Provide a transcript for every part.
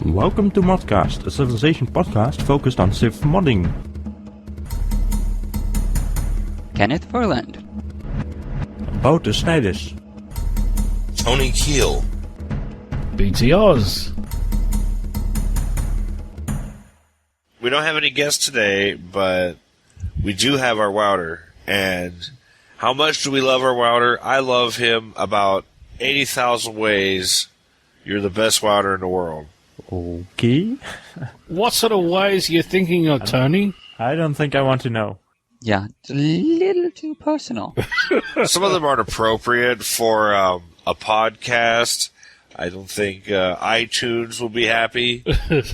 Welcome to ModCast, a civilization podcast focused on civ modding. Kenneth Ferland. Wouter Snijders. Tony Kiehl. BT Oz. We don't have any guests today, but we do have our Wouter. And how much do we love our Wouter? I love him about 80,000 ways. You're the best Wouter in the world. Okay. What sort of ways are you thinking of, Tony? I don't think I want to know. Yeah, it's a little too personal. Some of them aren't appropriate for a podcast. I don't think iTunes will be happy.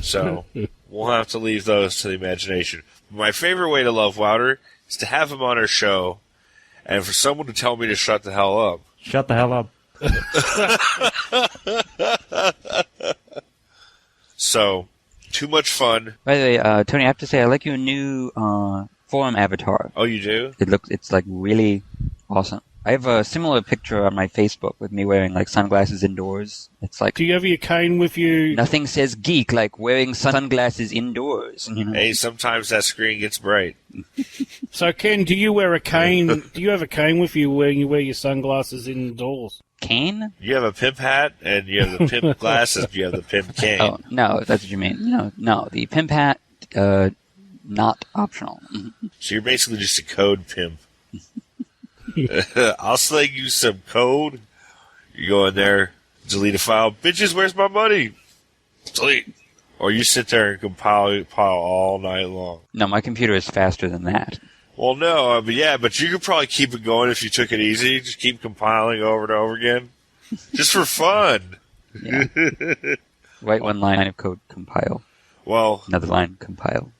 So we'll have to leave those to the imagination. My favorite way to love Wouter is to have him on our show and for someone to tell me to shut the hell up. Shut the hell up. So, too much fun. By the way, Tony, I have to say I like your new forum avatar. Oh, you do? It's like really awesome. I have a similar picture on my Facebook with me wearing like sunglasses indoors. It's like, Do you have your cane with you? nothing says geek like wearing sunglasses indoors. You know? Hey, sometimes that screen gets bright. So, Ken, do you wear a cane? Do you have a cane with you when you wear your sunglasses indoors? Cane? You have a pimp hat, and you have the pimp glasses, you have the pimp cane. Oh, no, that's what you mean. No, the pimp hat, not optional. So you're basically just a code pimp. I'll sling you some code. You go in there, delete a file. Bitches, where's my money? Delete. Or you sit there and compile all night long. No, my computer is faster than that. Well, no, but you could probably keep it going if you took it easy. Just keep compiling over and over again. Just for fun. Yeah. Write one line of code, compile. Well, Another line, compile.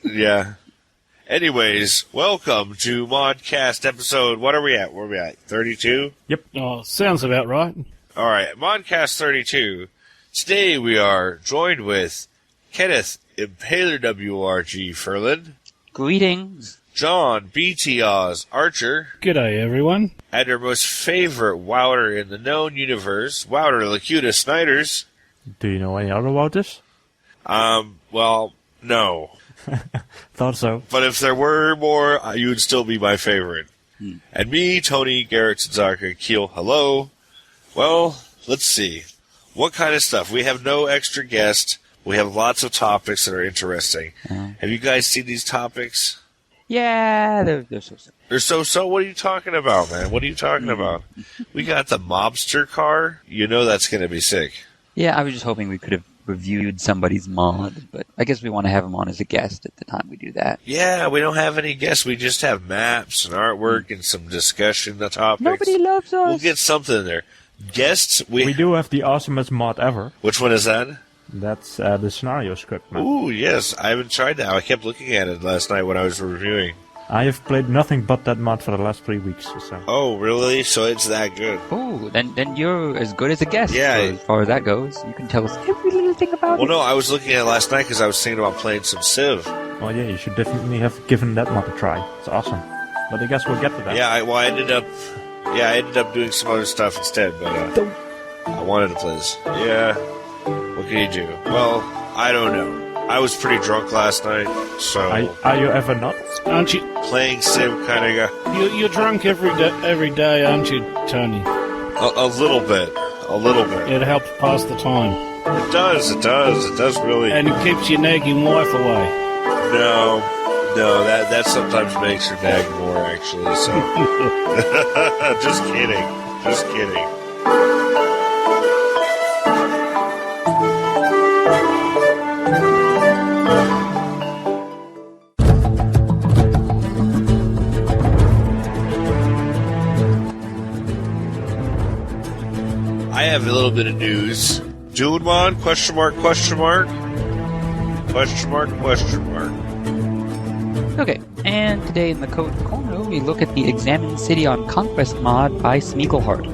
yeah. Anyways, welcome to ModCast episode, what are we at? Where are we at? 32? Yep. Oh, sounds about right. All right, ModCast 32. Today we are joined with Kenneth, Impaler WRG Ferland, Greetings. John, BT Oz Archer, G'day, everyone. and our most favorite Wouter in the known universe, Wouter Locutus Snijders. Do you know any other Wouters? Well, no. Thought so. But if there were more, you would still be my favorite. And me, Tony, GarretSidzaka, Kiehl, hello. Well, let's see. What kind of stuff? We have no extra guest. We have lots of topics that are interesting. Have you guys seen these topics? Yeah, they're so. They're so. What are you talking about, man? What are you talking about? We got the Mobster Car. You know that's going to be sick. Yeah, I was just hoping we could have reviewed somebody's mod, but I guess we want to have him on as a guest at the time we do that. Yeah, we don't have any guests. We just have maps and artwork and some discussion of topics. Nobody loves us. We'll get something in there. Guests, We do have the awesomest mod ever. Which one is that? That's the scenario script mod. Ooh, yes. I haven't tried that. I kept looking at it last night when I was reviewing. I have played nothing but that mod for the last 3 weeks or so. Oh, really? So it's that good. Oh, then you're as good as a guest. Yeah. As far as that goes, you can tell us every little thing about Well, it. no, I was looking at it last night because I was thinking about playing some Civ. Oh yeah, you should definitely have given that mod a try. It's awesome. But I guess we'll get to that. Yeah, I ended up doing some other stuff instead, but I wanted to play this. Yeah. What can you do? Well, I don't know. I was pretty drunk last night, so Are you ever not? Aren't you? playing Civ kind of got You're drunk every day, aren't you, Tony? a little bit. It helps pass the time. It does really. And it keeps your nagging wife away. No, that sometimes makes her nag more, actually, so. Just kidding. I have a little bit of news. Dune mod? Question mark? Okay, and today in the Code Corner, we look at the Examine City on Conquest mod by SmeagolHeart.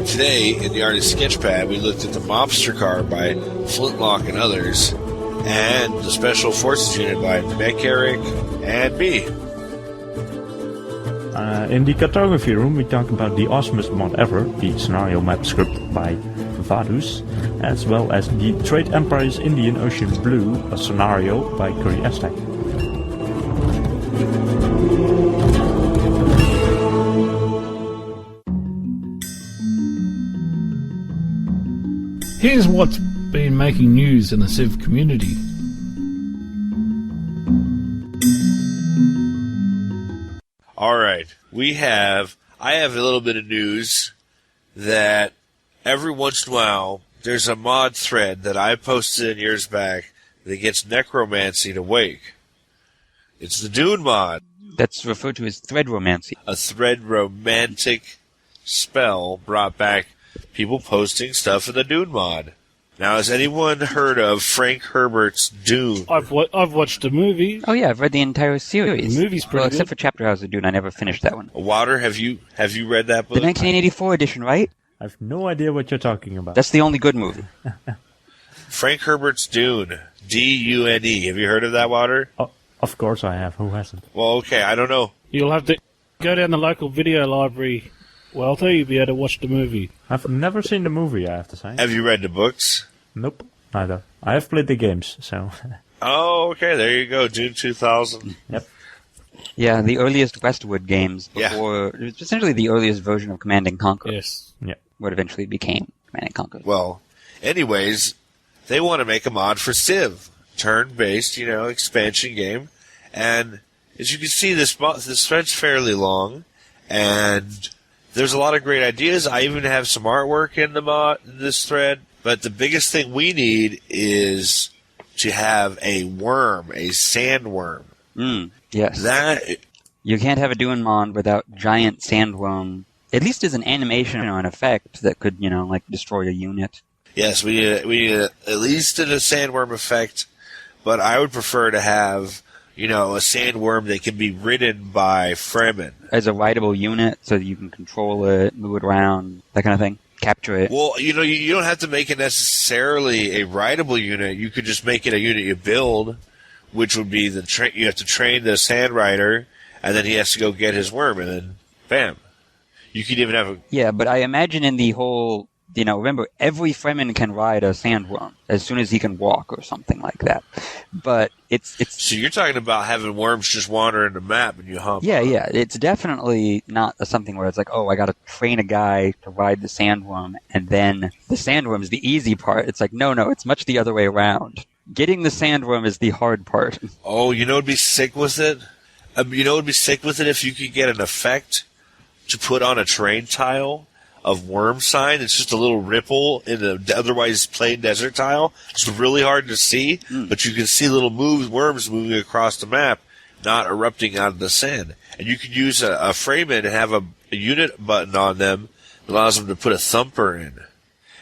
Today, in the artist Sketchpad, we looked at the Mobster Car by Flinlock and others, and the Special Forces unit by mechaerik and me. In the Cartography Room, we talk about the awesomest mod ever, the scenario map script by Vadus, as well as The Trade Empire's Indian Ocean Blue, a scenario by CurryAztec. Here's what's been making news in the Civ community. All right, I have a little bit of news that every once in a while there's a mod thread that I posted in years back that gets necromancy to wake. It's the Dune mod. That's referred to as thread romancy. A thread romantic spell brought back people posting stuff in the Dune mod. Now, has anyone heard of Frank Herbert's Dune? I've watched the movie. Oh yeah, I've read the entire series. The movie's pretty well, good. except for Chapter House of Dune, I never finished that one. Wouter, have you read that book? The 1984 edition, right? I have no idea what you're talking about. That's the only good movie. Frank Herbert's Dune. D-U-N-E. Have you heard of that, Wouter? Oh, of course I have. Who hasn't? Well, okay, I don't know. You'll have to go down the local video library, Walter. You'll be able to watch the movie. I've never seen the movie, I have to say. Have you read the books? Nope, neither. I have played the games, so... Oh, okay, there you go. Dune 2000. Yep. Yeah, the earliest Westwood games before... It was essentially the earliest version of Command and Conquer. Yes. Yeah. What eventually became Command and Conquer. Well, anyways, they want to make a mod for Civ. Turn-based, expansion game. And as you can see, this thread's fairly long, and there's a lot of great ideas. I even have some artwork in this thread. But the biggest thing we need is to have a worm, a sandworm. Yes. You can't have a Dune mod without giant sandworm, at least as an animation or an effect that could, destroy a unit. Yes, we need at least a sandworm effect, but I would prefer to have, a sandworm that can be ridden by Fremen. As a rideable unit, so that you can control it, move it around, that kind of thing. Capture it. Well, you don't have to make it necessarily a rideable unit. You could just make it a unit you build, which would be you have to train the sand rider, and then he has to go get his worm, and then bam. You could even have a... Yeah, but I imagine in the whole... remember, every Fremen can ride a sandworm as soon as he can walk or something like that. But it's... So you're talking about having worms just wander in the map and you hump. Yeah. It's definitely not something where it's like, oh, I got to train a guy to ride the sandworm, and then the sandworm is the easy part. It's like, no, it's much the other way around. Getting the sandworm is the hard part. Oh, it'd be sick with it? It'd be sick with it if you could get an effect to put on a terrain tile of worm sign. It's just a little ripple in the otherwise plain desert tile. It's really hard to see, but you can see little worms moving across the map, not erupting out of the sand. And you could use a frame-in and have a unit button on them that allows them to put a thumper in.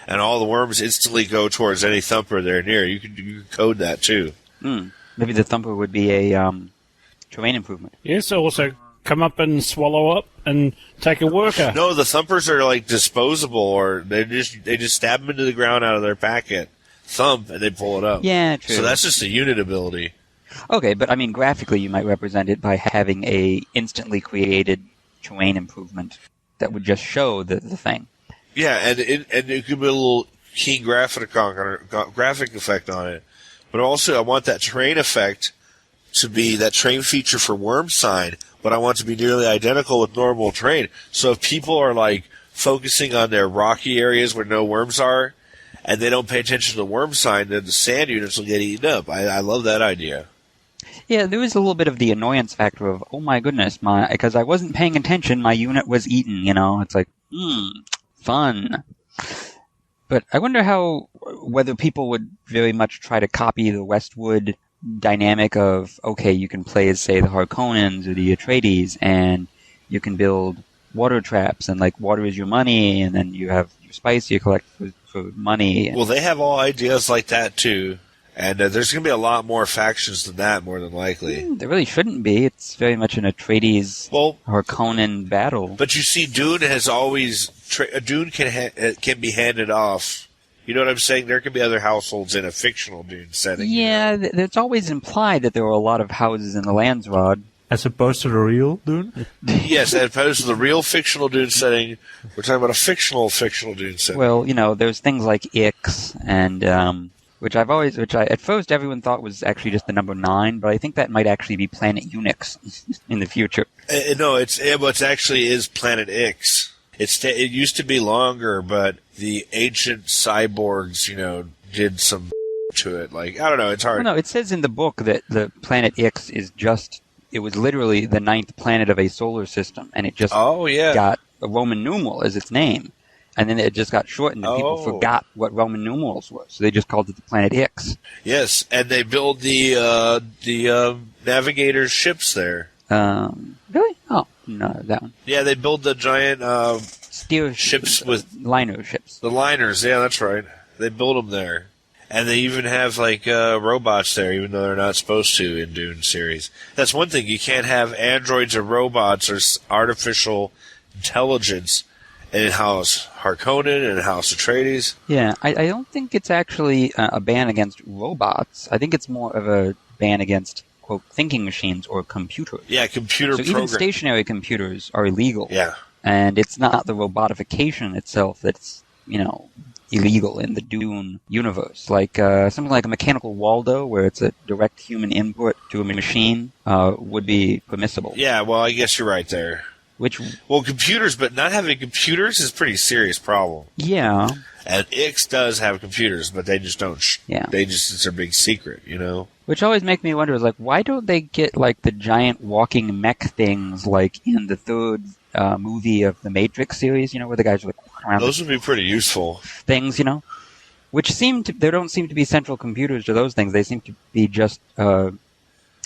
And all the worms instantly go towards any thumper they're near. You can code that too. Maybe the thumper would be a terrain improvement. Yes, also come up and swallow up and take a worker. No, the thumpers are disposable, or they just stab them into the ground out of their packet, thump, and they pull it up. Yeah, true. So that's just a unit ability. Okay, but graphically you might represent it by having a instantly created terrain improvement that would just show the thing. Yeah, and it could be a little key graphic effect on it. But also I want that terrain effect to be that terrain feature for worm sign, but I want it to be nearly identical with normal terrain. So if people are focusing on their rocky areas where no worms are, and they don't pay attention to the worm sign, then the sand units will get eaten up. I love that idea. Yeah, there was a little bit of the annoyance factor of, oh my goodness, because I wasn't paying attention, my unit was eaten, It's like, fun. But I wonder whether people would very much try to copy the Westwood dynamic of, okay, you can play as, say, the Harkonnens or the Atreides, and you can build water traps, and water is your money, and then you have your spice you collect for money. Well, they have all ideas like that too, and there's going to be a lot more factions than that, more than likely. There really shouldn't be. It's very much an Atreides Harkonnen battle. But you see, Dune has always Dune can be handed off. You know what I'm saying? There could be other households in a fictional Dune setting. Yeah, it's always implied that there were a lot of houses in the Landsrod. As opposed to the real Dune? Yes, as opposed to the real fictional Dune setting, we're talking about a fictional Dune setting. Well, there's things like Ix and which I at first everyone thought was actually just the number 9, but I think that might actually be Planet Unix in the future. No, it actually is Planet Ix. It used to be longer, but the ancient cyborgs, did some to it. Like, I don't know, it's hard. Well, no, it says in the book that the Planet Ix it was literally the 9th planet of a solar system, and it just got a Roman numeral as its name. And then it just got shortened, and people forgot what Roman numerals were, so they just called it the Planet Ix. Yes, and they build the navigator's ships there. Really? Oh, no, that one. Yeah, they build the giant ships with liner ships. The liners, yeah, that's right. They build them there. And they even have, robots there, even though they're not supposed to in Dune series. That's one thing. You can't have androids or robots or artificial intelligence in House Harkonnen and House Atreides. Yeah, I don't think it's actually a ban against robots. I think it's more of a ban against, quote, thinking machines or computers. Yeah, computer So even stationary computers are illegal. Yeah. And it's not the robotification itself that's, illegal in the Dune universe. Like something like a mechanical Waldo, where it's a direct human input to a machine, would be permissible. Yeah, well, I guess you're right there. Computers, but not having computers is a pretty serious problem. Yeah. And Ix does have computers, but they just don't. It's their big secret, Which always make me wonder, why don't they get, the giant walking mech things, in the third movie of the Matrix series, where the guys are, walking around. Those would be pretty useful. Things, Which there don't seem to be central computers to those things. They seem to be just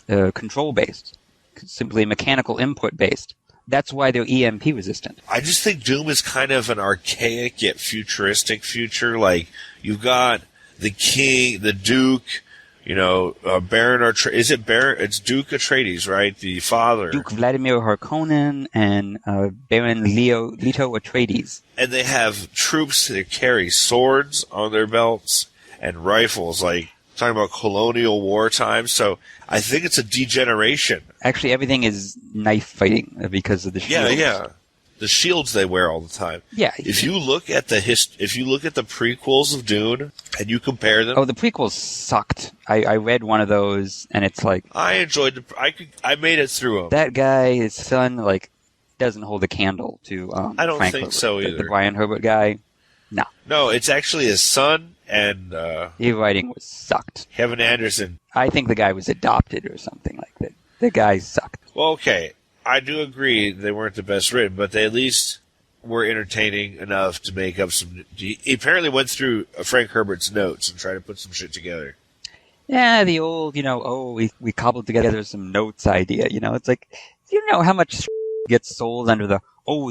control-based. Simply mechanical input-based. That's why they're EMP resistant. I just think Doom is kind of an archaic yet futuristic future. Like, you've got the king, the duke, Baron Atreides. Is it Baron? It's Duke Atreides, right? The father. Duke Vladimir Harkonnen and Baron Leto Atreides. And they have troops that carry swords on their belts and rifles, talking about colonial wartime. So I think it's a degeneration. Actually, everything is knife fighting because of the shields. Yeah. The shields they wear all the time. Yeah. If you look at the prequels of Dune and you compare them. Oh, the prequels sucked. I read one of those, and it's like I enjoyed I made it through them. That guy, his son, doesn't hold a candle to. I don't Frank think Herbert, so either. The Brian Herbert guy. No. No, it's actually his son and. His writing was sucked. Kevin Anderson. I think the guy was adopted or something like that. The guy sucked. Well, okay. I do agree they weren't the best written, but they at least were entertaining enough to make up some. He apparently went through Frank Herbert's notes and tried to put some shit together. Yeah, the old, we cobbled together some notes idea. It's like, you know how much gets sold under the,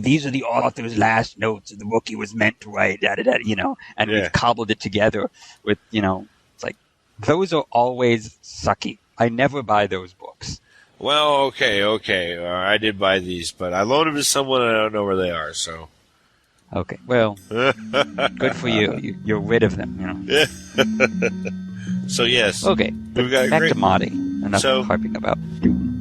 these are the author's last notes of the book he was meant to write, and we've cobbled it together with, it's like, those are always sucky. I never buy those books. Well, okay. I did buy these, but I loaned them to someone and I don't know where they are, so. Okay, well, good for you. You're rid of them, So, yes. Okay, back to modding. Enough harping about Dune.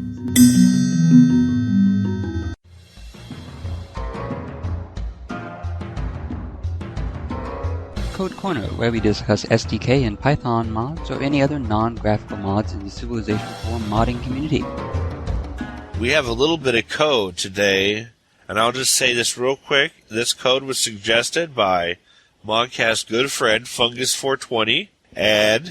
Code Corner, where we discuss SDK and Python mods or any other non-graphical mods in the Civilization 4 modding community. We have a little bit of code today, and I'll just say this real quick. This code was suggested by ModCast good friend Fungus420, and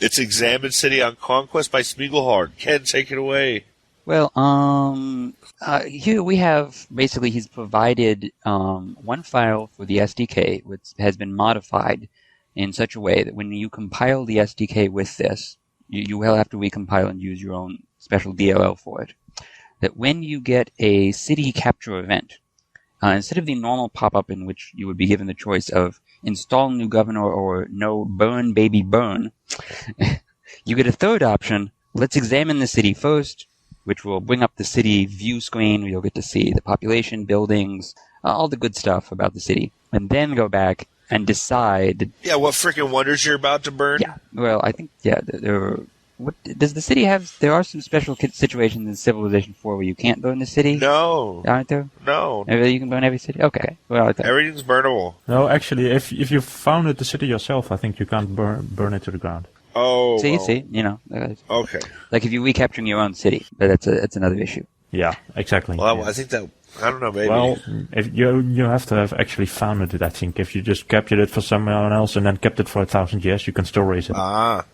it's Examine City on Conquest by SmeagolHeart. Ken, take it away. Well, here we have, basically, he's provided one file for the SDK, which has been modified in such a way that when you compile the SDK with this, you will have to recompile and use your own special DLL for it. That when you get a city capture event, instead of the normal pop-up in which you would be given the choice of install new governor or no burn baby burn, you get a third option, let's examine the city first, which will bring up the city view screen where you'll get to see the population, buildings, all the good stuff about the city, and then go back and decide. Yeah, what freaking wonders you're about to burn? Yeah, well, I think there were. What does the city have? There are some special situations in Civilization 4 where you can't burn the city. No, aren't there? no. You can burn every city. Okay, well, Everything's burnable. No, actually, if you founded the city yourself, I think you can't burn it to the ground. Oh, see, okay. Like if you're recapturing your own city, but that's another issue. Yeah, exactly. Well, yeah. I think that I don't know. Maybe. Well, if you have to have actually founded it. I think if you just captured it for someone else and then kept it for 1,000 years, you can still raise it.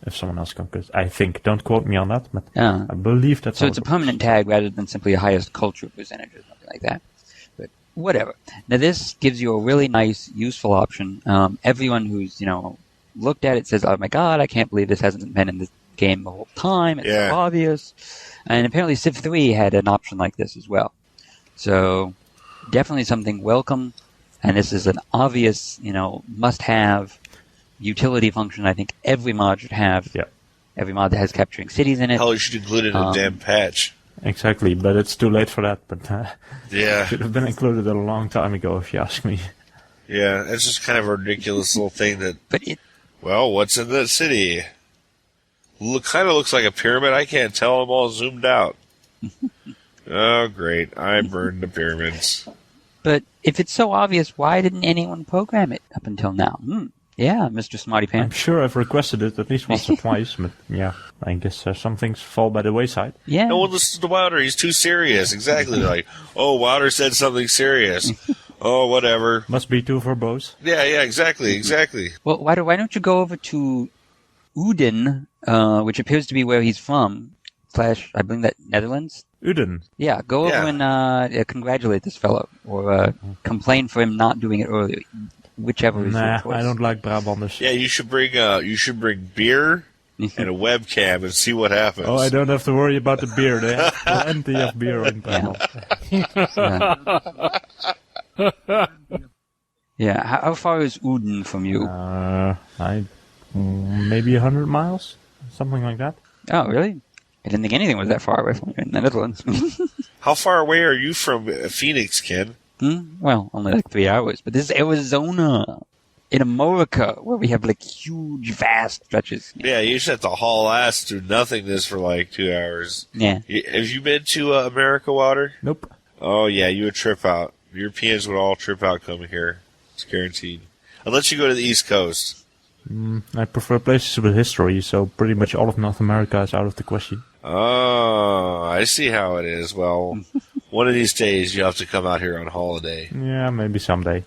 If someone else conquers, I think. Don't quote me on that, but I believe that's. So it's a permanent tag rather than simply a highest culture percentage or something like that. But whatever. Now this gives you a really nice, useful option. Everyone who's looked at it says, "Oh my God, I can't believe this hasn't been in this game the whole time. It's so obvious." And apparently Civ 3 had an option like this as well. So definitely something welcome, and this is an obvious, must-have utility function I think every mod should have. Yeah. Every mod that has capturing cities in it. Hell, you should include it in a damn patch. Exactly, but it's too late for that. But yeah, should have been included a long time ago, if you ask me. Yeah, it's just kind of a ridiculous little thing that. But well, what's in the city? Kind of looks like a pyramid. I can't tell. I'm all zoomed out. Oh, great. I burned the pyramids. But if it's so obvious, why didn't anyone program it up until now? Yeah, Mr. Smarty Pants. I'm sure I've requested it at least once or twice, but yeah, I guess some things fall by the wayside. Yeah. No one listens to Wouter. He's too serious. Exactly. Like, oh, Wouter said something serious. Oh, whatever. Must be too verbose. Yeah, exactly. Well, why don't you go over to Uden, which appears to be where he's from, / I believe that Netherlands? Uden. Yeah, go over and congratulate this fellow, or complain for him not doing it earlier, whichever is your choice. I don't like Brabanders. Yeah, you should bring beer and a webcam and see what happens. Oh, I don't have to worry about the beer. They have plenty of beer in Brabant. Yeah, how far is Uden from you? Maybe 100 miles, something like that. Oh, really? I didn't think anything was that far away from you in the Netherlands. How far away are you from Phoenix, Ken? Well, only like 3 hours. But this is Arizona, in America, where we have like huge, vast stretches. Yeah, you just have to haul ass through nothingness for like 2 hours. Yeah. Have you been to America, Wouter? Nope. Oh, yeah, you would trip out. Europeans would all trip out coming here. It's guaranteed. Unless you go to the East Coast. I prefer places with history, so pretty much all of North America is out of the question. Oh, I see how it is. Well, one of these days you have to come out here on holiday. Yeah, maybe someday.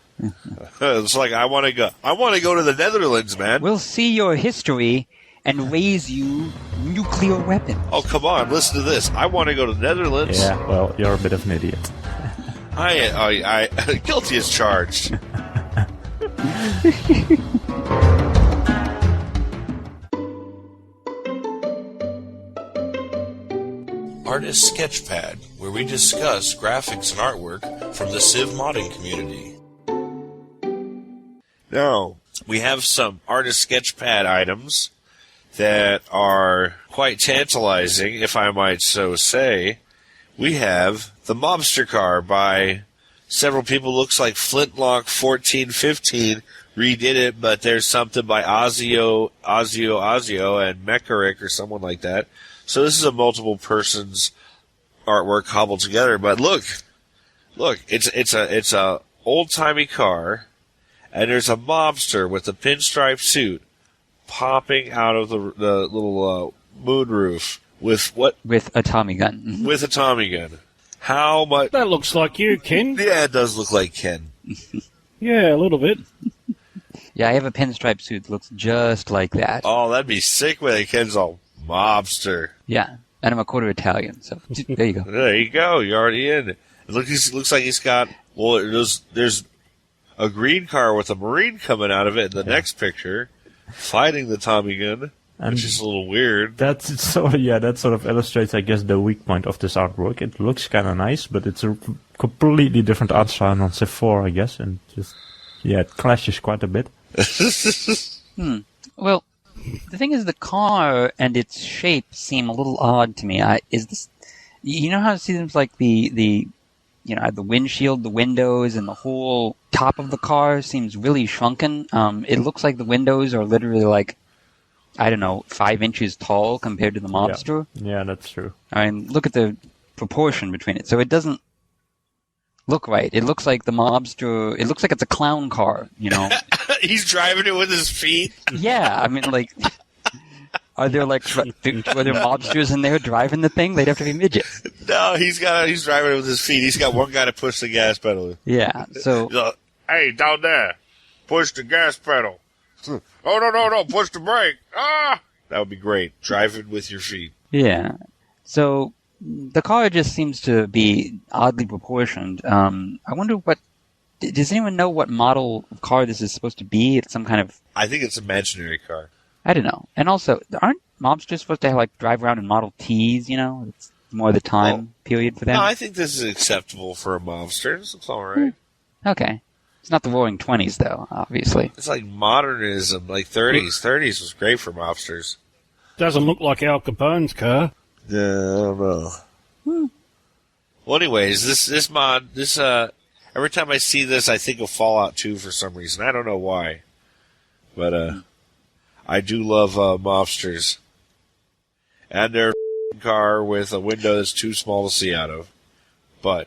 It's like I want to go. I want to go to the Netherlands, man. We'll see your history and raise you nuclear weapons. Oh, come on, listen to this. I want to go to the Netherlands. Yeah, well, you're a bit of an idiot. I guilty as charged. Artist Sketchpad, where we discuss graphics and artwork from the Civ modding community. Now, we have some Artist Sketchpad items that are quite tantalizing, if I might so say. We have the Mobster Car by several people. Looks like Flintlock 1415 redid it, but there's something by Ozio, and mechaerik or someone like that. So this is a multiple persons artwork cobbled together. But look, it's a old timey car, and there's a mobster with a pinstripe suit popping out of the little moonroof with what? With a Tommy gun. With a Tommy gun. How much? That looks like you, Ken. Yeah, it does look like Ken. Yeah, a little bit. Yeah, I have a pinstripe suit that looks just like that. Oh, that'd be sick when Ken's all mobster. Yeah, and I'm a quarter Italian, so there you go. There you go. You're already in. It looks like he's got. Well, there's a green car with a Marine coming out of it in the next picture, fighting the Tommy gun, which is a little weird. That sort of illustrates, I guess, the weak point of this artwork. It looks kind of nice, but it's a completely different art style on Civ 4, I guess, and just it clashes quite a bit. Well, the thing is, the car and its shape seem a little odd to me. Is this? You know how it seems like the windshield, the windows, and the whole top of the car seems really shrunken. It looks like the windows are literally like, I don't know, 5 inches tall compared to the Mobster. Yeah, that's true. I mean, look at the proportion between it. So it doesn't look right. It looks like the Mobster, it looks like it's a clown car, you know? He's driving it with his feet? Yeah, I mean, like, are there mobsters in there driving the thing? They'd have to be midgets. No, he's driving it with his feet. He's got one guy to push the gas pedal. Yeah, so... He's like, hey, down there, push the gas pedal. Oh, no, push the brake. Ah! That would be great. Driving with your feet. Yeah. So, the car just seems to be oddly proportioned. I wonder what... Does anyone know what model of car this is supposed to be? It's some kind of... I think it's an imaginary car. I don't know. And also, aren't mobsters supposed to like drive around in Model Ts, you know? It's more the time period for them. No, I think this is acceptable for a mobster. This looks all right. Okay. It's not the Roaring 20s, though, obviously. It's like modernism, like 30s. 30s was great for mobsters. Doesn't look like Al Capone's car. Yeah, I don't know. Well, anyways, this mod, every time I see this, I think of Fallout 2 for some reason. I don't know why. But, I do love, mobsters. And their car with a window that's too small to see out of. But.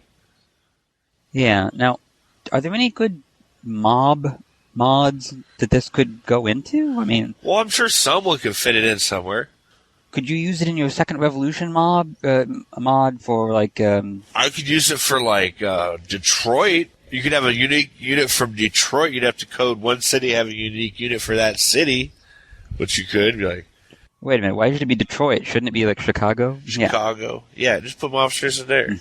Yeah, now, are there any good mods that this could go into? I mean. Well, I'm sure someone could fit it in somewhere. Could you use it in your Second Revolution mod for, like... I could use it for, like, Detroit. You could have a unique unit from Detroit. You'd have to code one city, have a unique unit for that city. But you could be like... Wait a minute, why should it be Detroit? Shouldn't it be, like, Chicago? Chicago. Yeah, just put mobsters in there.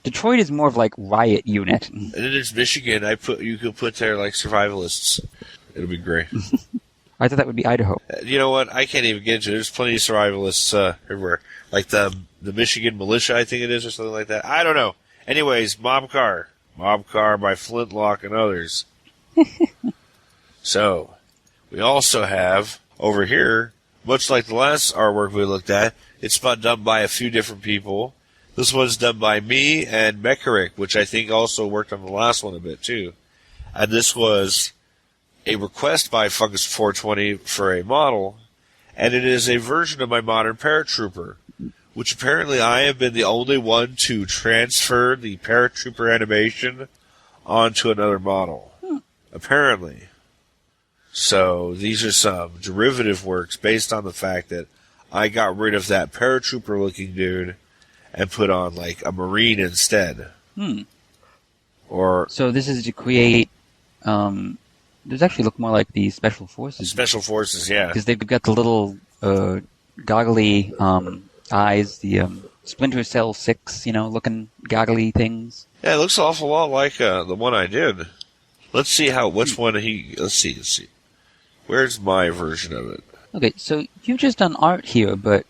Detroit is more of, like, riot unit. And then there's Michigan. You could put there, like, survivalists. It'll be great. I thought that would be Idaho. You know what? I can't even get into it. There's plenty of survivalists everywhere. Like the Michigan militia, I think it is, or something like that. I don't know. Anyways, Mob Car by Flintlock and others. So, we also have, over here, much like the last artwork we looked at, it's done by a few different people. This one's done by me and mechaerik, which I think also worked on the last one a bit, too. And this was a request by Fungus420 for a model, and it is a version of my modern paratrooper, which apparently I have been the only one to transfer the paratrooper animation onto another model. Apparently. So these are some derivative works based on the fact that I got rid of that paratrooper looking dude and put on like a Marine instead. So this is to create those actually look more like the Special Forces. Special Forces, yeah. Because they've got the little goggly eyes, the Splinter Cell 6, looking goggly things. Yeah, it looks an awful lot like the one I did. Let's see let's see. Where's my version of it? Okay, so you've just done art here, but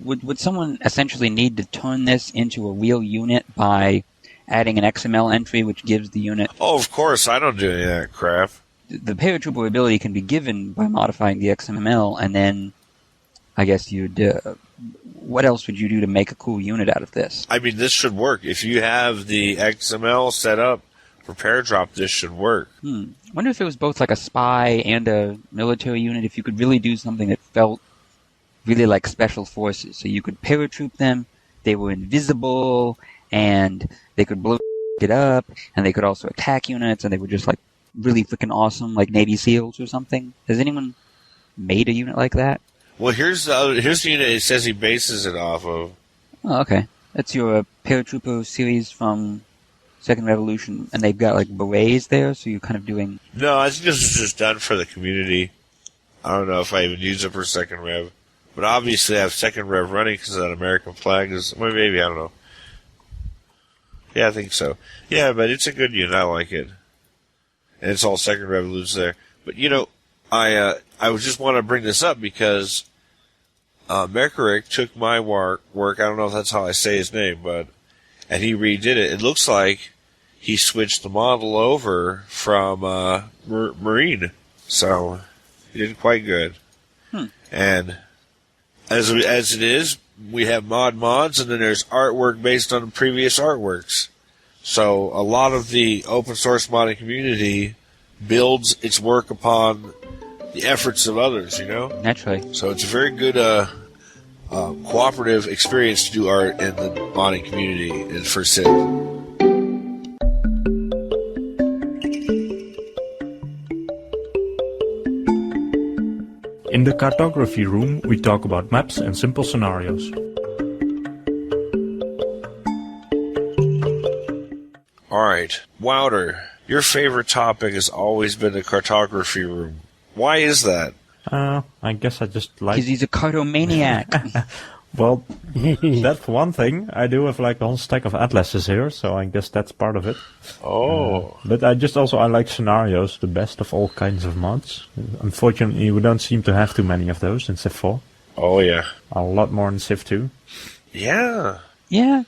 would someone essentially need to turn this into a real unit by adding an XML entry which gives the unit... Oh, of course, I don't do any of that crap. The paratrooper ability can be given by modifying the XML, and then I guess you'd... what else would you do to make a cool unit out of this? I mean, this should work. If you have the XML set up for Paradrop, this should work. I wonder if it was both like a spy and a military unit, if you could really do something that felt really like Special Forces. So you could paratroop them, they were invisible, and they could blow it up, and they could also attack units, and they were just like really freaking awesome, like Navy SEALs or something. Has anyone made a unit like that? Well, here's the unit it says he bases it off of. Oh, okay. That's your paratrooper series from Second Revolution, and they've got like berets there, so you're kind of doing... No, I think this is just done for the community. I don't know if I even use it for Second Rev. But obviously I have Second Rev running because that American flag is... Well, maybe, I don't know. Yeah, I think so. Yeah, but it's a good unit. I like it. And it's all Second Revolution there. But, I just want to bring this up because mechaerik took my work. I don't know if that's how I say his name, and he redid it. It looks like he switched the model over from Marine. So, he did quite good. And as it is, we have mods, and then there's artwork based on previous artworks. So a lot of the open source modding community builds its work upon the efforts of others, Naturally. So it's a very good cooperative experience to do art in the modding community and for Civ. In the Cartography Room, we talk about maps and simple scenarios. Alright, Wouter, your favorite topic has always been the Cartography Room. Why is that? I guess I just like... Because he's a cartomaniac. Well, that's one thing. I do have like a whole stack of atlases here, so I guess that's part of it. Oh. But I like scenarios, the best of all kinds of mods. Unfortunately, we don't seem to have too many of those in Civ 4. Oh, yeah. A lot more in Civ 2. Yeah. Yeah,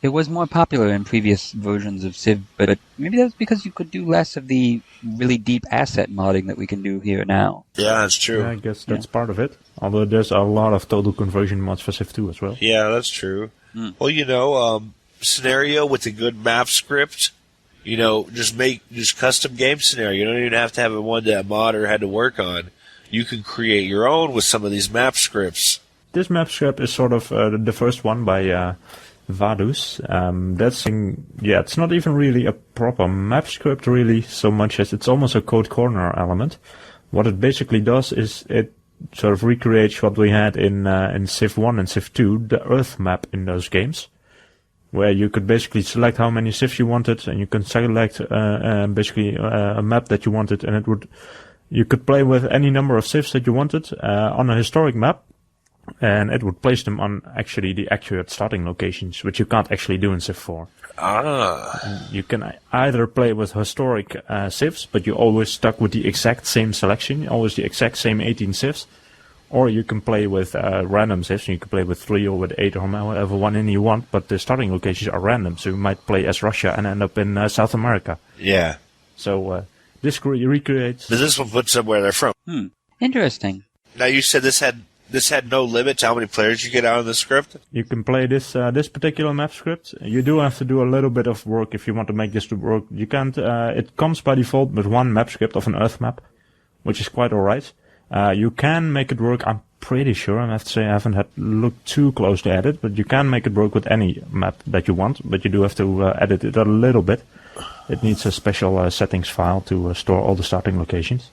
it was more popular in previous versions of Civ, but maybe that's because you could do less of the really deep asset modding that we can do here now. Yeah, that's true. Yeah, I guess that's part of it. Although there's a lot of total conversion mods for Civ 2 as well. Yeah, that's true. Well, scenario with a good map script, just custom game scenario. You don't even have to have one that a modder had to work on. You can create your own with some of these map scripts. This map script is sort of the first one by Vadus. It's not even really a proper map script really, so much as it's almost a code corner element. What it basically does is it sort of recreates what we had in Civ 1 and Civ 2, the Earth map in those games, where you could basically select how many civs you wanted, and you can select a map that you wanted, and you could play with any number of civs that you wanted on a historic map. And it would place them on actually the accurate starting locations, which you can't actually do in Civ 4. You can either play with historic civs, but you're always stuck with the exact same selection, always the exact same 18 civs. Or you can play with random civs, and you can play with 3 or with 8 or whatever one in you want, but the starting locations are random, so you might play as Russia and end up in South America. Yeah. So this recreates... Does this one put somewhere they're from? Interesting. Now you said this had no limit to how many players you get out of the script? You can play this particular map script. You do have to do a little bit of work if you want to make this to work. You can't, it comes by default with one map script of an Earth map, which is quite alright. You can make it work, I'm pretty sure, I have to say I haven't looked too closely at it, but you can make it work with any map that you want, but you do have to edit it a little bit. It needs a special settings file to store all the starting locations.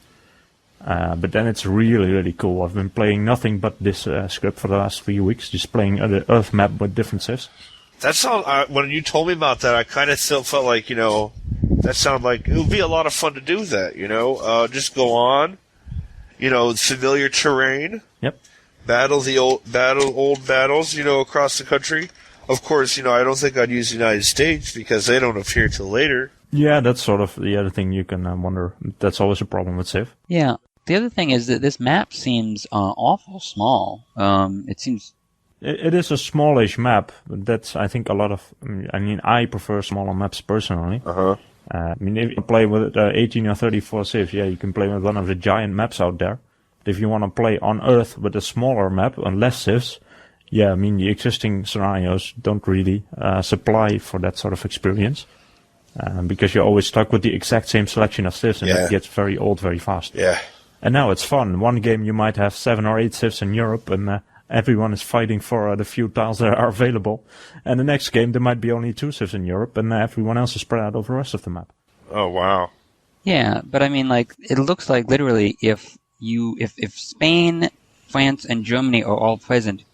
But then it's really, really cool. I've been playing nothing but this script for the last 3 weeks, just playing the Earth map with different civs. That sounds, when you told me about that, I kind of still felt like, that sounded like it would be a lot of fun to do that, just go on, familiar terrain. Yep. Battle old battles, across the country. Of course, I don't think I'd use the United States because they don't appear till later. Yeah, that's sort of the other thing you can wonder. That's always a problem with Civ. Yeah. The other thing is that this map seems awful small. It seems... It is a smallish map, but that's, I think, a lot of... I prefer smaller maps personally. Uh-huh. If you play with 18 or 34 civs, yeah, you can play with one of the giant maps out there. But if you want to play on Earth with a smaller map and less civs, yeah, the existing scenarios don't really supply for that sort of experience. Because you're always stuck with the exact same selection of civs, and that gets very old very fast. Yeah. And now it's fun. One game you might have 7 or 8 civs in Europe, and everyone is fighting for the few tiles that are available. And the next game there might be only 2 civs in Europe, and everyone else is spread out over the rest of the map. Oh, wow. Yeah, but it looks like literally if Spain, France, and Germany are all present,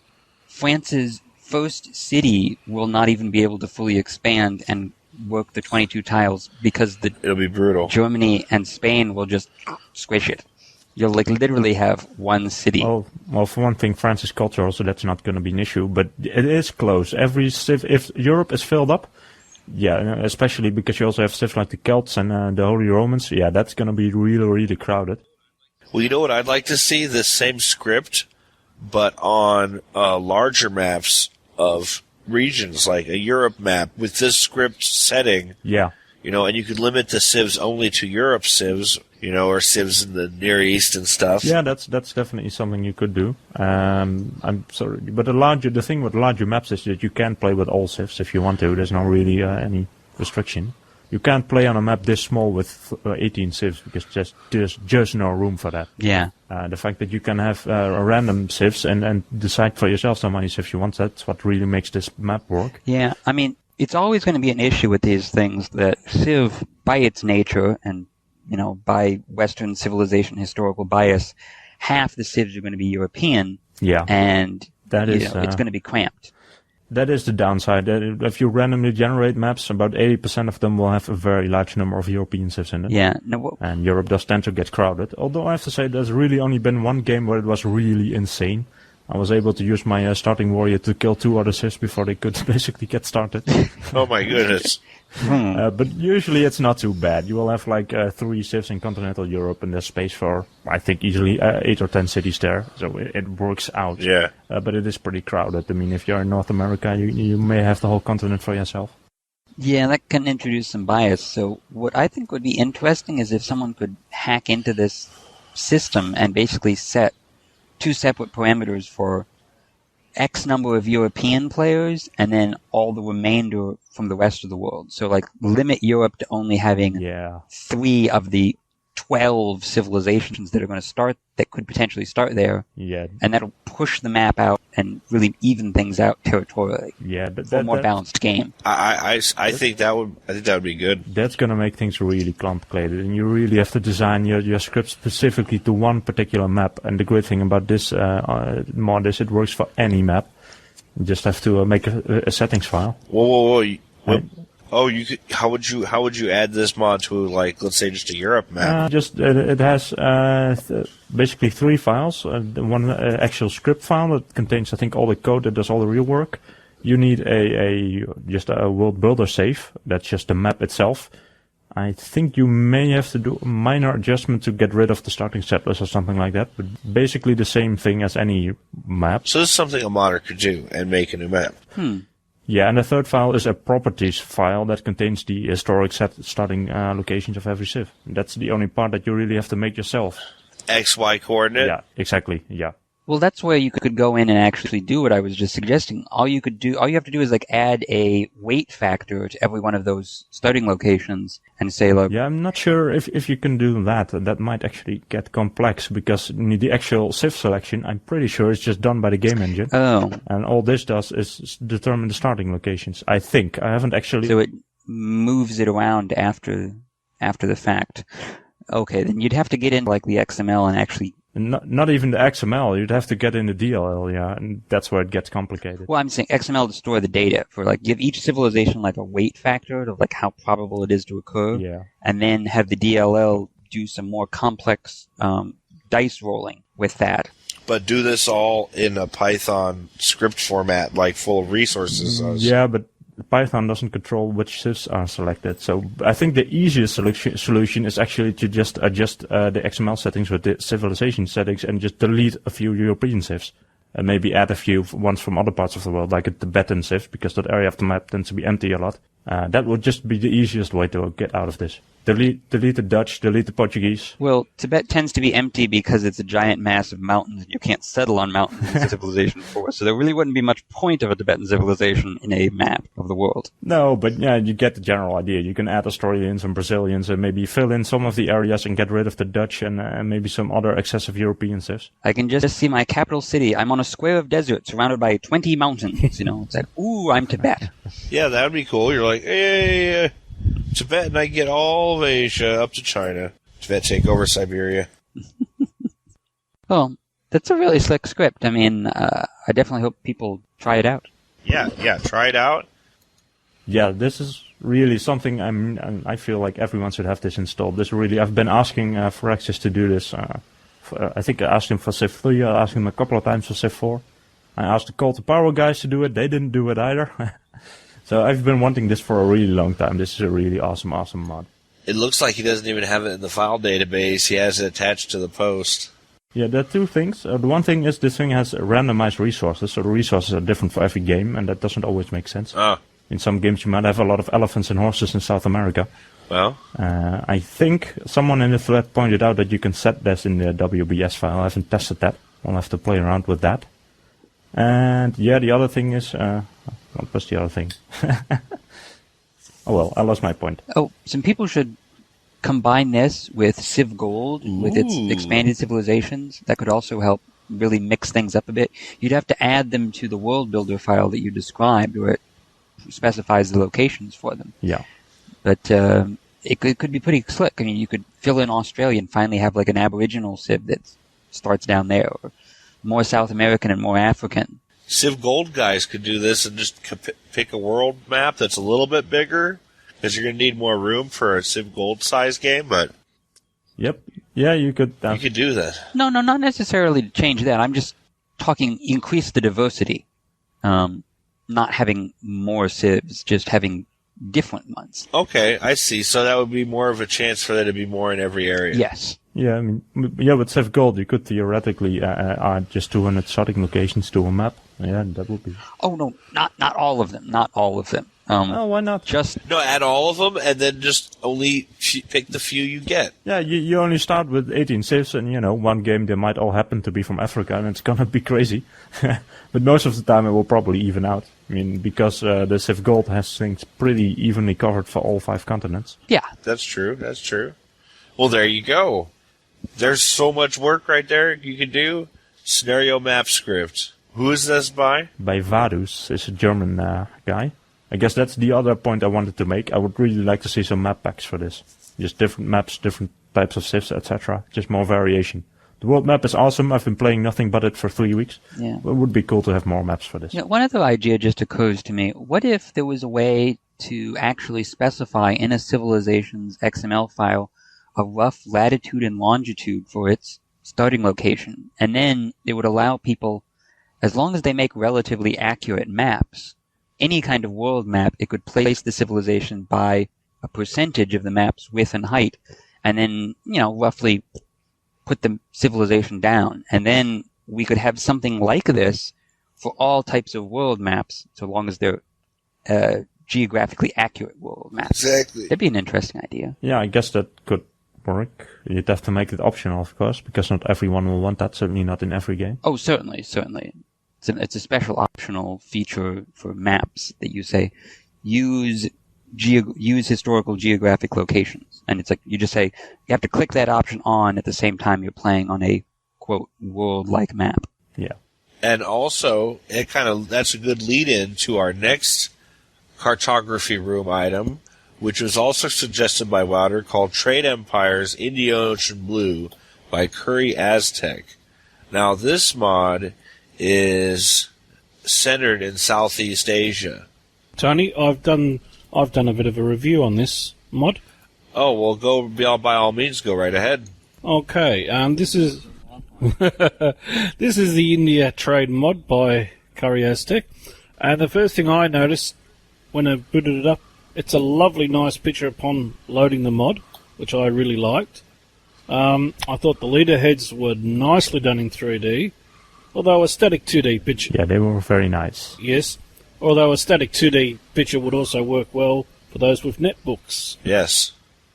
France's first city will not even be able to fully expand and work the 22 tiles because it'll be brutal. Germany and Spain will just squish it. You'll literally have one city. Oh, well, for one thing, France is cultural, so that's not going to be an issue. But it is close. If Europe is filled up, yeah, especially because you also have stuff like the Celts and the Holy Romans, yeah, that's going to be really, really crowded. Well, you know what I'd like to see? This same script, but on larger maps of regions, like a Europe map with this script setting. Yeah. and you could limit the civs only to Europe civs, or civs in the Near East and stuff. Yeah, that's definitely something you could do. I'm sorry, but the thing with larger maps is that you can play with all civs if you want to. There's not really any restriction. You can't play on a map this small with 18 civs because there's just no room for that. Yeah. The fact that you can have random civs and decide for yourself how many civs you want, that's what really makes this map work. Yeah, I mean, it's always going to be an issue with these things that civ, by its nature and, by Western civilization historical bias, half the civs are going to be European. Yeah. And that is, it's going to be cramped. That is the downside. If you randomly generate maps, about 80% of them will have a very large number of European civs in it. Yeah. And Europe does tend to get crowded. Although I have to say there's really only been one game where it was really insane. I was able to use my starting warrior to kill 2 other civs before they could basically get started. Oh my goodness. But usually it's not too bad. You will have 3 civs in continental Europe, and there's space for, I think, easily 8 or 10 cities there. So it works out. Yeah. But it is pretty crowded. I mean, if you're in North America, you may have the whole continent for yourself. Yeah, that can introduce some bias. So what I think would be interesting is if someone could hack into this system and basically set 2 separate parameters for X number of European players and then all the remainder from the rest of the world. So, limit Europe to only having 3 of the 12 civilizations that are going to start, that could potentially start there. Yeah. And that'll push the map out and really even things out territorially. Yeah, but for a more balanced game. I think that would be good. That's going to make things really complicated, and you really have to design your script specifically to one particular map. And the great thing about this mod is it works for any map. You just have to make a settings file. Whoa. How would you add this mod to let's say just a Europe map? It has basically 3 files. One actual script file that contains, I think, all the code that does all the real work. You need just a world builder save. That's just the map itself. I think you may have to do a minor adjustment to get rid of the starting settlers or something like that. But basically the same thing as any map. So this is something a modder could do and make a new map. Yeah, and the third file is a properties file that contains the historic starting locations of every civ. That's the only part that you really have to make yourself. XY coordinate? Yeah, exactly, yeah. Well, that's where you could go in and actually do what I was just suggesting. All you have to do is add a weight factor to every one of those starting locations and say Yeah, I'm not sure if you can do that. That might actually get complex because the actual civ selection, I'm pretty sure, is just done by the game engine. Oh. And all this does is determine the starting locations. I think. I haven't actually... So it moves it around after the fact. Okay, then you'd have to get into the XML and actually... Not even the XML, you'd have to get in the DLL, yeah, and that's where it gets complicated. Well, I'm saying XML to store the data for give each civilization a weight factor of how probable it is to occur, yeah, and then have the DLL do some more complex dice rolling with that. But do this all in a Python script format, full of resources. Yeah, but Python doesn't control which civs are selected. So I think the easiest solution is actually to just adjust the XML settings with the civilization settings and just delete a few European civs. And maybe add a few ones from other parts of the world, like a Tibetan civ, because that area of the map tends to be empty a lot. That would just be the easiest way to get out of this. Delete the Dutch, delete the Portuguese. Well, Tibet tends to be empty because it's a giant mass of mountains. You can't settle on mountains in Civilization 4, so there really wouldn't be much point of a Tibetan civilization in a map of the world. No, but yeah, you get the general idea. You can add Australians and Brazilians and maybe fill in some of the areas and get rid of the Dutch and maybe some other excessive European civs. I can just see my capital city. I'm on a square of desert surrounded by 20 mountains. It's ooh, I'm Tibet. Yeah, that would be cool. You're hey, Tibet, and I get all of Asia up to China. Tibet take over Siberia. Well, that's a really slick script. I mean, I definitely hope people try it out. Yeah, try it out. Yeah, this is really something I feel like everyone should have this installed. I've been asking Firaxis to do this. I think I asked him for Civ 3, I asked him a couple of times for Civ 4. I asked the Call to Power guys to do it, they didn't do it either. So I've been wanting this for a really long time. This is a really awesome mod. It looks like he doesn't even have it in the file database. He has it attached to the post. Yeah, there are two things. The one thing is this thing has randomized resources, so the resources are different for every game, and that doesn't always make sense. In some games you might have a lot of elephants and horses in South America. Well, I think someone in the thread pointed out that you can set this in the WBS file. I haven't tested that. I'll have to play around with that. And yeah, the other thing is, what was the other thing? Oh well, I lost my point. Oh, some people should combine this with Civ Gold, with its expanded civilizations. That could also help really mix things up a bit. You'd have to add them to the world builder file that you described, where it specifies the locations for them. Yeah. But it could be pretty slick. I mean, you could fill in Australia and finally have like an Aboriginal Civ that starts down there, or more South American and more African. Civ Gold guys could do this and just pick a world map that's a little bit bigger, because you're going to need more room for a Civ Gold size game, but... Yep. Yeah, you could... you could do that. No, not necessarily to change that. I'm just talking increase the diversity. Not having more civs, just having different ones. Okay, I see. So that would be more of a chance for there to be more in every area. Yes. Yeah, I mean, with Civ Gold, you could theoretically add just 200 starting locations to a map. Yeah, that would be... Oh, no, not all of them. Not all of them. Oh, why not? No, add all of them, and then just only pick the few you get. Yeah, you only start with 18 civs, and, one game they might all happen to be from Africa, and it's gonna be crazy. But most of the time it will probably even out. I mean, because the Civ Gold has things pretty evenly covered for all 5 continents. Yeah. That's true. Well, there you go. There's so much work right there you can do. Scenario map script. Who is this by? By Vadus. It's a German guy. I guess that's the other point I wanted to make. I would really like to see some map packs for this. Just different maps, different types of civs, etc. Just more variation. The world map is awesome. I've been playing nothing but it for 3 weeks. Yeah. It would be cool to have more maps for this. Yeah, one other idea just occurs to me. What if there was a way to actually specify in a civilization's XML file a rough latitude and longitude for its starting location? And then it would allow people, as long as they make relatively accurate maps, any kind of world map, it could place the civilization by a percentage of the map's width and height, and then, roughly put the civilization down. And then we could have something like this for all types of world maps, so long as they're geographically accurate world maps. Exactly. That'd be an interesting idea. Yeah, I guess that could work. You'd have to make it optional, of course, because not everyone will want that, certainly not in every game. Oh, certainly. It's a special optional feature for maps that you say use historical geographic locations, and it's like you just say you have to click that option on at the same time you're playing on a quote world-like map. Yeah, and also that's a good lead-in to our next Cartography Room item, which was also suggested by Wouter, called Trade Empires Indian Ocean Blue by CurryAztec. Now this mod is centered in Southeast Asia. Tony, I've done a bit of a review on this mod. Oh, well, by all means, go right ahead. Okay, this is this is the India Trade mod by CurryAztec, and the first thing I noticed when I booted it up, it's a lovely, nice picture upon loading the mod, which I really liked. I thought the leader heads were nicely done in 3D. Although a static 2D picture... Yeah, they were very nice. Yes. Although a static 2D picture would also work well for those with netbooks. Yes.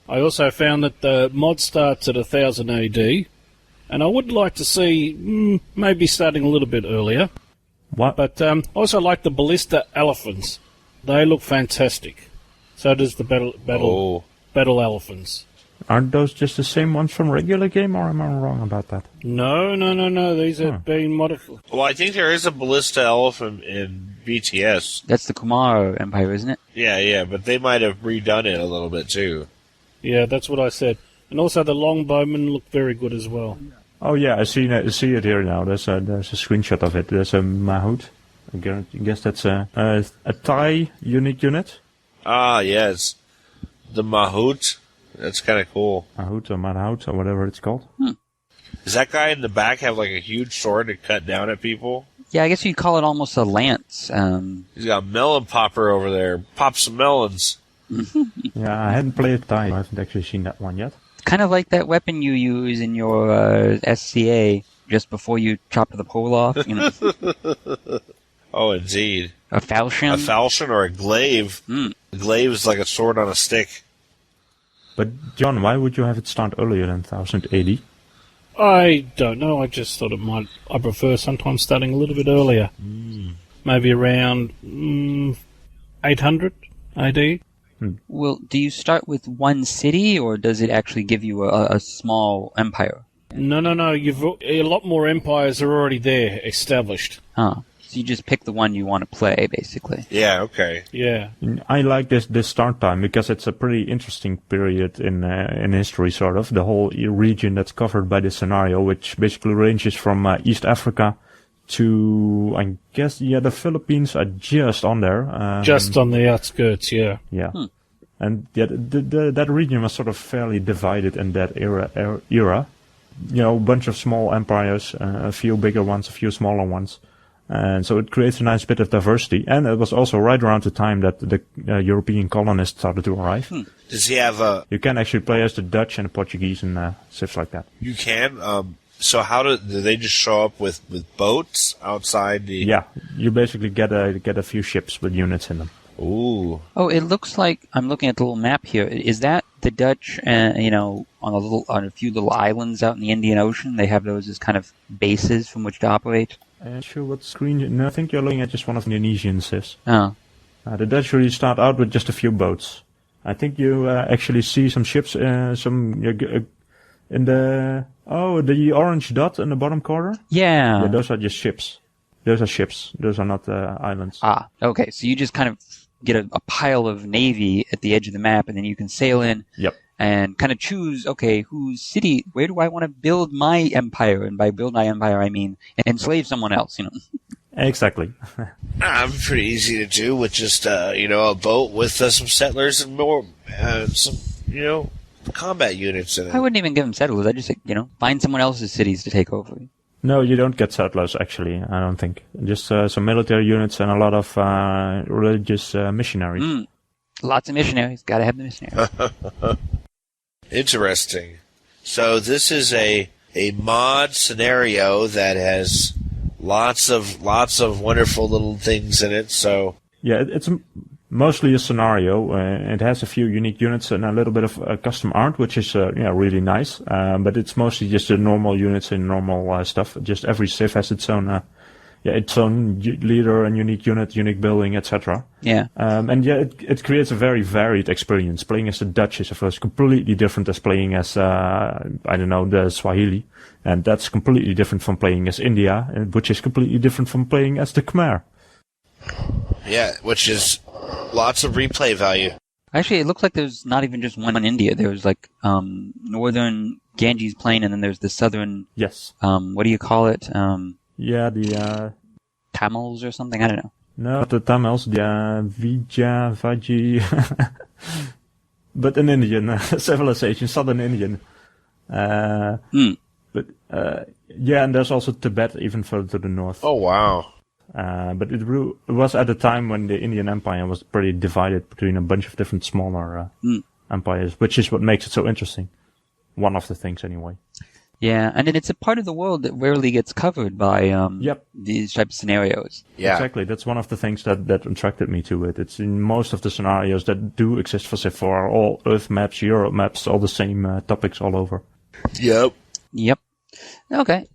I also found that the mod starts at 1000 AD, and I would like to see maybe starting a little bit earlier. What? But I also like the ballista elephants. They look fantastic. So does the battle elephants. Aren't those just the same ones from regular game, or am I wrong about that? No. These are being modified. Well, I think there is a ballista elephant in BTS. That's the Kumar Empire, isn't it? Yeah, but they might have redone it a little bit too. Yeah, that's what I said. And also the longbowmen look very good as well. Oh yeah, I see it here now. There's a screenshot of it. There's a Mahout. I guess that's a Thai unit. Ah, yes. The Mahout. That's kind of cool. Mahout or Mahout or whatever it's called. Does that guy in the back have like a huge sword to cut down at people? Yeah, I guess you'd call it almost a lance. He's got a melon popper over there. Pop some melons. Yeah, I hadn't played Thai. I haven't actually seen that one yet. Kind of like that weapon you use in your SCA just before you chop the pole off. Oh, indeed. A falchion? A falchion or a glaive. A glaive is like a sword on a stick. But, John, why would you have it start earlier than 1000 AD? I don't know. I just thought I prefer sometimes starting a little bit earlier. Maybe around 800 AD. Well, do you start with one city, or does it actually give you a small empire? No. A lot more empires are already there, established. Huh. So you just pick the one you want to play, basically. Yeah, okay. Yeah. I like this start time because it's a pretty interesting period in history, sort of. The whole region that's covered by this scenario, which basically ranges from East Africa to, I guess, the Philippines are just on there. Just on the outskirts, yeah. Yeah. And that region was sort of fairly divided in that era. A bunch of small empires, a few bigger ones, a few smaller ones. And so it creates a nice bit of diversity. And it was also right around the time that the European colonists started to arrive. Does he have a... You can actually play as the Dutch and the Portuguese and stuff like that. You can? So how do they just show up with boats outside the... Yeah, you basically get a few ships with units in them. Ooh. Oh, it looks like, I'm looking at the little map here. Is that the Dutch, on a few little islands out in the Indian Ocean? They have those as kind of bases from which to operate? Sure, what screen? No, I think you're looking at just one of the Indonesian civs. Oh. The Dutch really start out with just a few boats. I think you actually see some ships, in the orange dot in the bottom corner. Yeah. Those are just ships. Those are ships. Those are not islands. Ah, okay. So you just kind of get a pile of navy at the edge of the map, and then you can sail in. Yep. And kind of choose, whose city, where do I want to build my empire? And by build my empire, I mean enslave someone else, Exactly. Pretty easy to do with just, a boat with some settlers and more, some, combat units in it. I wouldn't even give them settlers. I'd just say, find someone else's cities to take over. No, you don't get settlers, actually, I don't think. Just some military units and a lot of religious missionaries. Lots of missionaries. Gotta have the missionaries. Interesting. So this is a mod scenario that has lots of wonderful little things in it. So yeah, it's mostly a scenario. It has a few unique units and a little bit of custom art, which is really nice. But it's mostly just the normal units and normal stuff. Just every civ has its own leader and unique unit, unique building, etc. Yeah. It creates a very varied experience. Playing as the Dutch is, of course, completely different as playing as, the Swahili. And that's completely different from playing as India, which is completely different from playing as the Khmer. Yeah, which is lots of replay value. Actually, it looks like there's not even just one in India. There's northern Ganges Plain, and then there's the southern... Yes. What do you call it? The Tamils or something? I don't know. No, not the Tamils, the Vaji, but an Indian civilization, southern Indian. But and there's also Tibet even further to the north. Oh wow! But it was at a time when the Indian Empire was pretty divided between a bunch of different smaller empires, which is what makes it so interesting. One of the things, anyway. Yeah, and then it's a part of the world that rarely gets covered by these types of scenarios. Yeah, exactly. That's one of the things that attracted me to it. It's in most of the scenarios that do exist for Civ 4 are all Earth maps, Europe maps, all the same topics all over. Yep. Okay.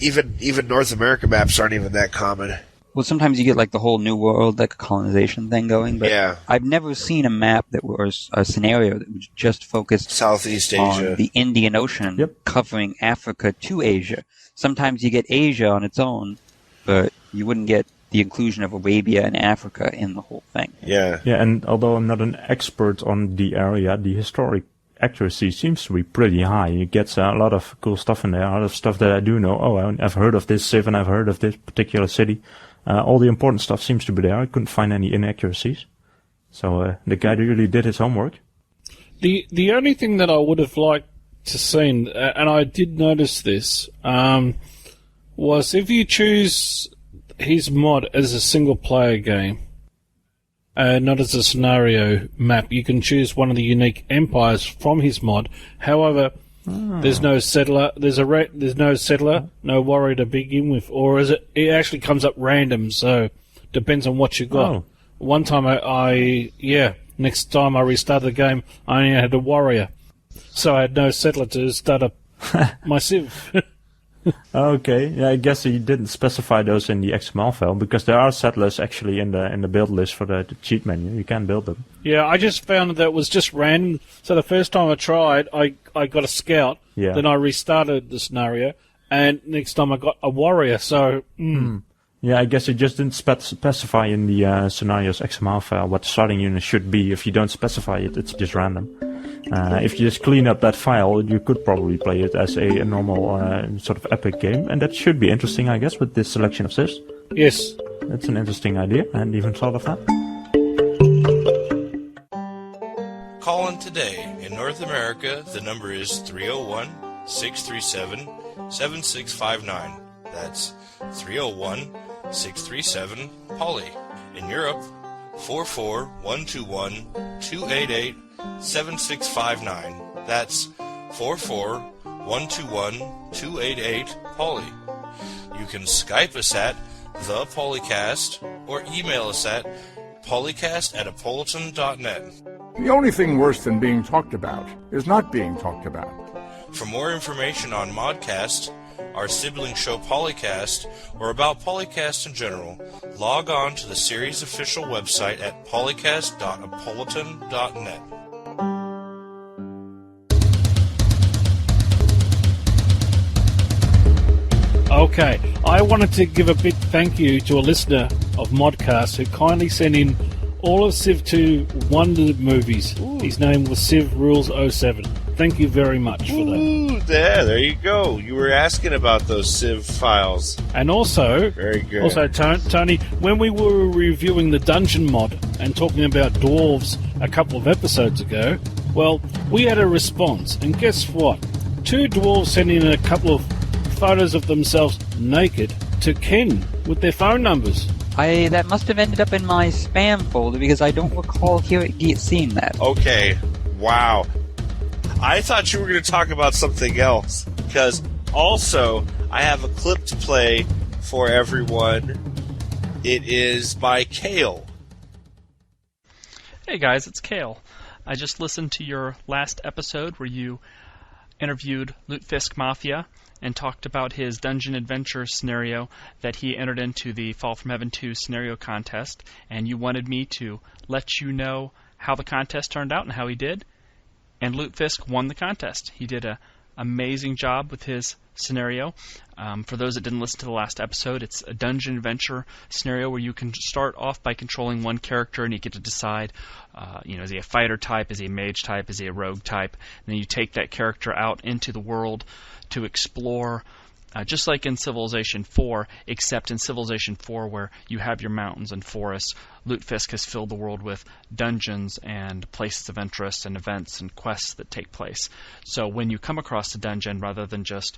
Even North America maps aren't even that common. Well, sometimes you get the whole New World, colonization thing going, but yeah. I've never seen a map that was a scenario that was just focused Southeast Asia, on the Indian Ocean, covering Africa to Asia. Sometimes you get Asia on its own, but you wouldn't get the inclusion of Arabia and Africa in the whole thing. Yeah. Yeah, and although I'm not an expert on the area, the historic accuracy seems to be pretty high. It gets a lot of cool stuff in there, a lot of stuff that I do know. Oh, I've heard of this civ and I've heard of this particular city. All the important stuff seems to be there. I couldn't find any inaccuracies. So the guy really did his homework. The only thing that I would have liked to seen, and I did notice this, was if you choose his mod as a single-player game, not as a scenario map, you can choose one of the unique empires from his mod. However, There's no settler. There's no settler, no warrior to begin with, or is it? It actually comes up random, so depends on what you got. Oh. One time next time I restarted the game, I only had a warrior, so I had no settler to start up my civ. Okay, yeah, I guess you didn't specify those in the XML file, because there are settlers actually in the build list for the cheat menu. You can build them. Yeah, I just found that it was just random. So the first time I tried, I got a scout. Yeah. Then I restarted the scenario, and next time I got a warrior. So. Yeah, I guess you just didn't specify in the scenarios XML file what the starting unit should be. If you don't specify it, it's just random. If you just clean up that file, you could probably play it as a normal sort of epic game, and that should be interesting, I guess, with this selection of civs. Yes. That's an interesting idea. I hadn't even thought of that. Call in today. In North America, the number is 301-637-7659. That's 301-637-POLY. In Europe, 44121-288-7659. That's 44121-288-POLY. You can Skype us at the PolyCast or email us at polycast@apolitan.net. The only thing worse than being talked about is not being talked about. For more information on ModCast, our sibling show PolyCast, or about PolyCast in general, log on to the series' official website at polycast.apolitan.net. Okay, I wanted to give a big thank you to a listener of ModCast who kindly sent in all of Civ 2 Wonder movies. Ooh. His name was Civ Rules 07. Thank you very much for that. Ooh, there you go. You were asking about those Civ files. And also, very good. Also, Tony, when we were reviewing the dungeon mod and talking about dwarves a couple of episodes ago, well, we had a response. And guess what? 2 dwarves sent in a couple of photos of themselves naked to Ken with their phone numbers. That must have ended up in my spam folder because I don't recall seeing that. Okay, wow. I thought you were going to talk about something else, because also I have a clip to play for everyone. It is by Kiehl. Hey guys, it's Kiehl. I just listened to your last episode where you interviewed Lutefisk Mafia and talked about his dungeon adventure scenario that he entered into the Fall from Heaven 2 scenario contest, and you wanted me to let you know how the contest turned out and how he did. And Lutefisk won the contest. He did an amazing job with his scenario. For those that didn't listen to the last episode, it's a dungeon adventure scenario where you can start off by controlling one character and you get to decide, is he a fighter type, is he a mage type, is he a rogue type, and then you take that character out into the world to explore, just like in Civilization 4, except in Civilization 4 where you have your mountains and forests, Lutefisk has filled the world with dungeons and places of interest and events and quests that take place. So when you come across a dungeon, rather than just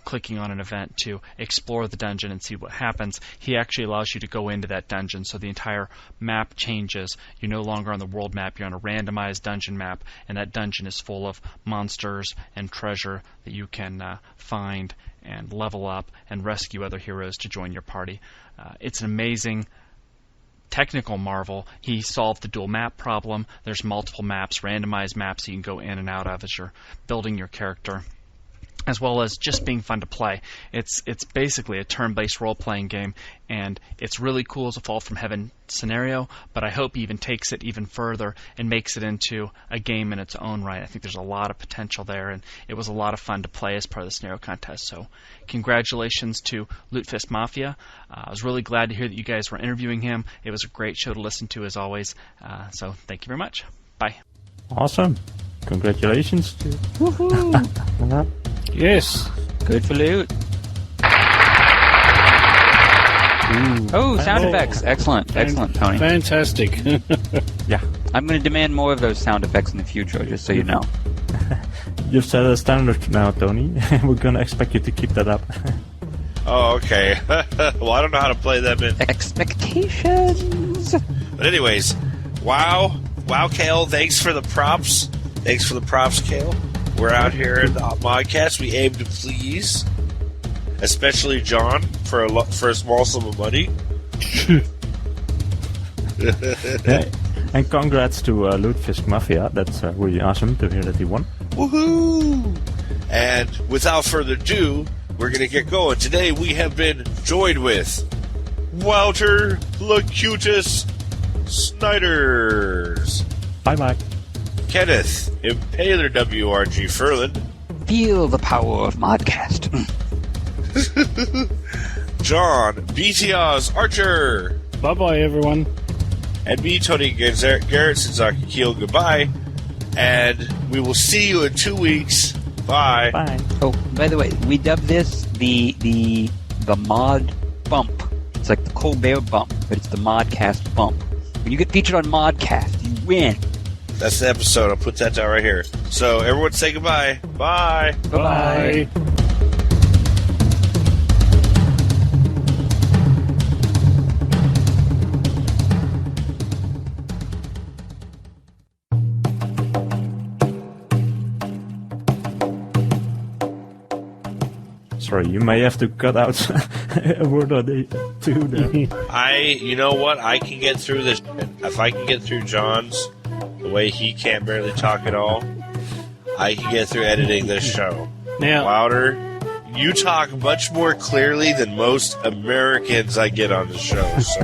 clicking on an event to explore the dungeon and see what happens, he actually allows you to go into that dungeon, so the entire map changes. You're no longer on the world map, you're on a randomized dungeon map, and that dungeon is full of monsters and treasure that you can find and level up and rescue other heroes to join your party. It's an amazing technical marvel. He solved the dual map problem. There's multiple maps, randomized maps you can go in and out of as you're building your character, as well as just being fun to play. It's basically a turn-based role-playing game, and it's really cool as a Fall from Heaven scenario, but I hope he even takes it even further and makes it into a game in its own right. I think there's a lot of potential there, and it was a lot of fun to play as part of the scenario contest. So congratulations to Lutefisk Mafia. I was really glad to hear that you guys were interviewing him. It was a great show to listen to, as always. So thank you very much. Bye. Awesome. Congratulations. Woohoo! Yes. Good for Loot. Oh, sound effects. Excellent, Tony. Fantastic. Yeah. I'm going to demand more of those sound effects in the future, just so you know. You've set a standard now, Tony. We're going to expect you to keep that up. Oh, okay. Well, I don't know how to play them in. Expectations. But anyways, wow, Kiehl, thanks for the props. Thanks for the props, Kiehl. We're out here in the ModCast. We aim to please, especially John, for a small sum of money. Yeah. And congrats to Lutefisk Mafia. That's really awesome to hear that he won. Woohoo! And without further ado, we're going to get going. Today we have been joined with Wouter, Locutus, Snijders. Bye-bye. Kenneth, Impaler WRG Ferland. Feel the power of ModCast. John, BTR's Archer. Bye-bye, everyone. And me, Tony GarretSidzaka Kiehl, goodbye. And we will see you in 2 weeks. Bye. Bye. Oh, by the way, we dubbed this the Mod Bump. It's like the Colbert Bump, but it's the ModCast Bump. When you get featured on ModCast, you win. That's the episode. I'll put that down right here. So everyone say goodbye. Bye. Bye. Sorry, you may have to cut out a word or two there. You know what? I can get through this. If I can get through John's, the way he can't barely talk at all, I can get through editing this show. Now, Wouter, you talk much more clearly than most Americans I get on the show, so.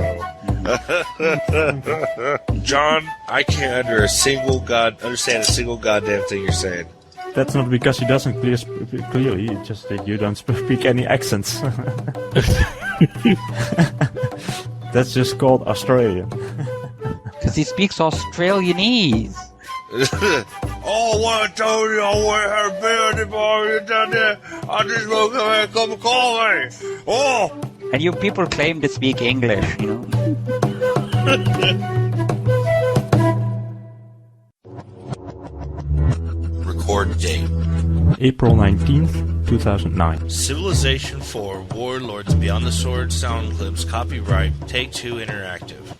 John, I can't understand a single goddamn thing you're saying. That's not because he doesn't clearly, it's just that you don't speak any accents. That's just called Australian. Because he speaks Australianese. Oh, what I told you, I want to have a beer before you down there. I just woke up and come and call me. Oh! And you people claim to speak English, you know. Record date. April 19th, 2009. Civilization 4, Warlords Beyond the Sword sound clips, copyright Take-Two Interactive.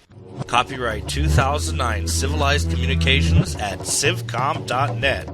Copyright 2009, Civilized Communications at civcom.net.